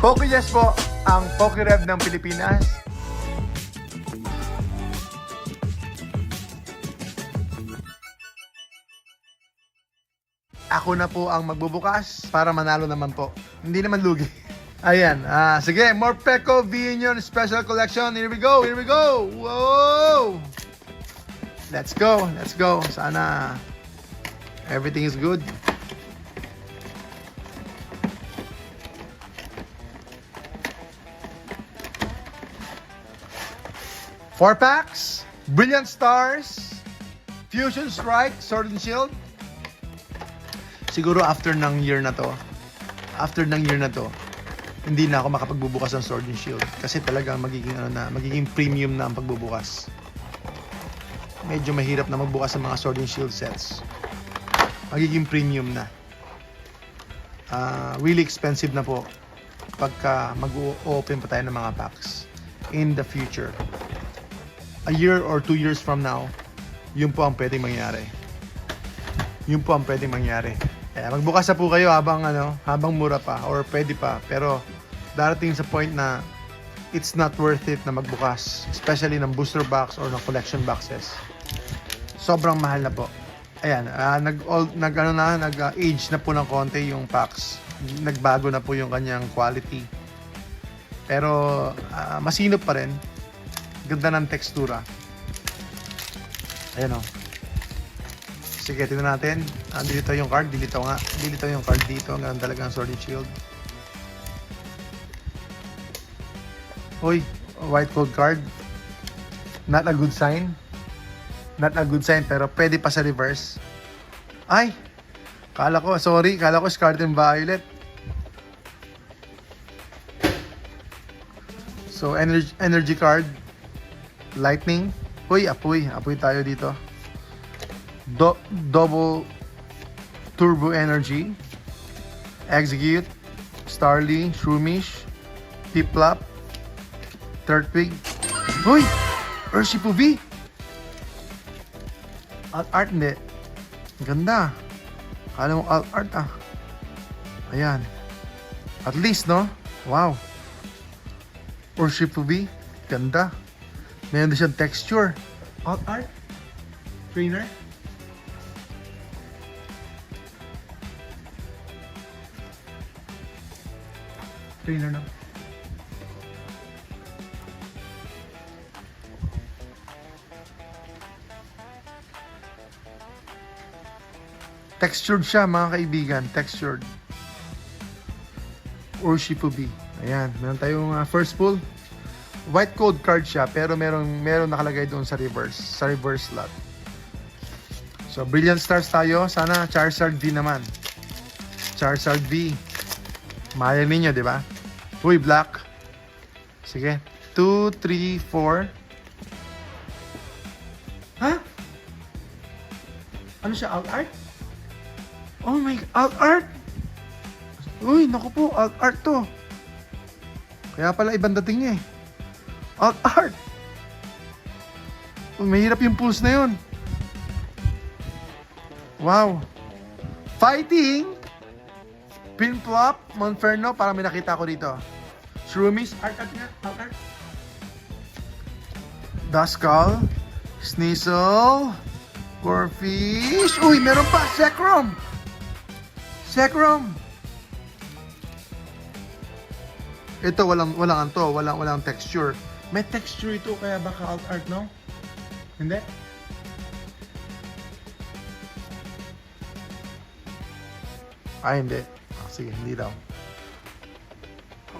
PokeYes po, ang PokeRev ng Pilipinas. Ako na po ang magbubukas para manalo naman po. Hindi naman lugi. Ayan, sige, Morpeko V-Union Special Collection. Here we go, here we go. Whoa! Let's go, let's go. Sana everything is good. Four packs, Brilliant Stars, Fusion Strike, Sword and Shield. Siguro after ng year na to, hindi na ako makapagbubukas ng Sword and Shield kasi talagang magiging premium na ang pagbubukas. Medyo mahirap na magbukas ng mga Sword and Shield sets. Magiging premium na. Really expensive na po pagka mag-open pa tayo ng mga packs in the future. A year or 2 years from now, yun po ang pwedeng mangyari. Kaya magbukas na po kayo habang mura pa or pwede pa. Pero darating sa point na it's not worth it na magbukas, especially ng booster box or ng collection boxes. Sobrang mahal na po. Ayan, nag-age na po ng konti yung packs. Nagbago na po yung kanyang quality. Pero masinop pa rin. Ganda ng tekstura. Ayan o. Sige, tingnan natin. Dilito yung card. Dilito yung card dito. Ang ganda talaga ang Sword and Shield. Uy, white gold card. Not a good sign. Pero pwede pa sa reverse. Ay! Kala ko Scarlet and Violet. So, energy card. Lightning. Uy, apoy tayo dito. Double Turbo Energy. Execute. Starly. Shroomish. Piplup. Turtwig. Uy! Urshifu V! Alt art hindi. Ganda. Kala mo alt art Ayan. At least, no? Wow. Urshifu V. Ganda. Meron din siyang texture. Alt art. Trainer. Na. Textured siya mga kaibigan. Textured. Urshifu V. Ayan. Meron tayong first pull. White code card siya pero meron nakalagay doon sa reverse slot. So Brilliant Stars tayo. Sana Charizard V naman. Charizard V. Mahal ninyo, di ba? Uy, black. Sige. 2, 3, 4. Ha? Ano siya? Alt art? Oh my, alt art? Uy, naku po, alt art to. Kaya pala ibang dating niya eh. Alt art. Uy, mahirap yung pulse na yun. Wow. Fighting. Piplup, Monferno, para may nakita ko dito. Shroomish, art nga, art. Duskull, Sneasel, Corfish. Uy, meron pa, Zekrom. Ito, walang texture. May texture ito, kaya baka alt art, no? Hindi? Ay, hindi. Sige, hindi daw.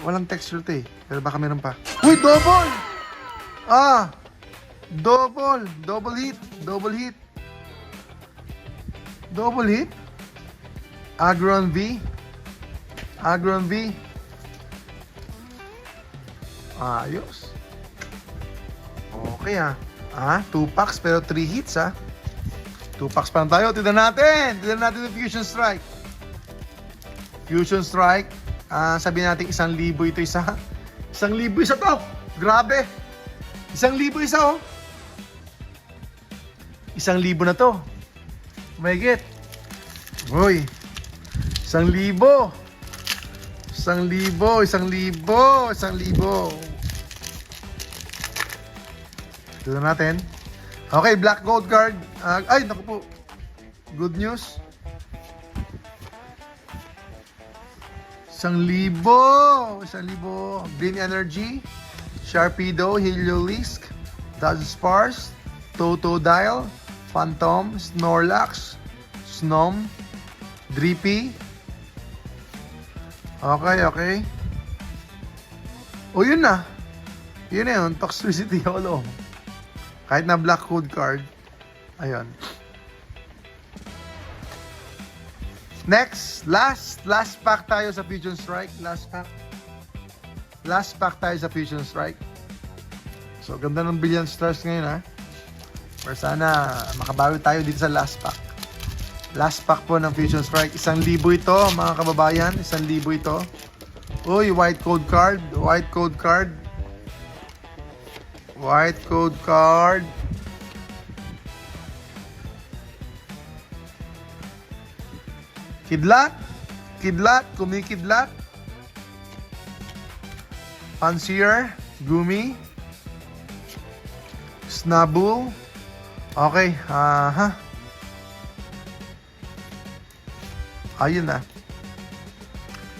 Walang texture ito eh. Pero baka meron pa. Uy, double! Double hit. Agron V. Ayos. Okay 2 packs pero 3 hits 2 packs pa lang tayo. Tignan natin yung Fusion Strike. Sabihin natin 1,000 ito isa. 1,000 isa to. Grabe. 1,000 isa 1,000 na to. May get. Uy. 1,000. 1,000, 1,000, 1,000. Ito na natin. Okay, black gold card. Ay, naku po. Good news. 1,000. 1,000. Green Energy. Sharpedo. Heliolisk. Duskparce. Totodile. Phantom. Snorlax. Snom. Drippy. Okay. O, yun na. Yun na yun. Toxicity Holo. Kahit na black code card. Ayun. Next. Last pack tayo sa Fusion Strike. Last pack tayo sa Fusion Strike. So, ganda ng Brilliant Stars ngayon, ha. Pero sana makabawi tayo dito sa last pack. Last pack po ng Fusion Strike. 1,000 ito, mga kababayan. 1,000 ito. Uy, white code card. White code card. White code card. Kidlat. Kidlat. Kumikidlat. Pansier. Gumi. Snabul. Okay. Ayun na.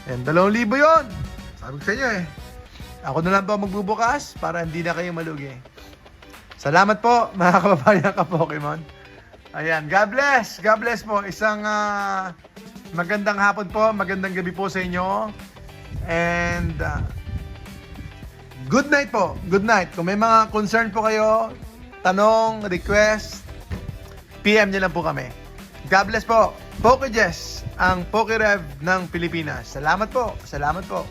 Yan, 2,000 yun. Sabi ko sa inyo eh. Ako na lang po magbubukas para hindi na kayo malugi. Salamat po mga kababayan ka Pokemon. Ayan, God bless. God bless po. Isang magandang hapon po, magandang gabi po sa inyo. And good night po. Good night. Kung may mga concern po kayo, tanong, request, PM nyo lang po kami. God bless po. PokeJess, ang PokeRev ng Pilipinas. Salamat po. Salamat po.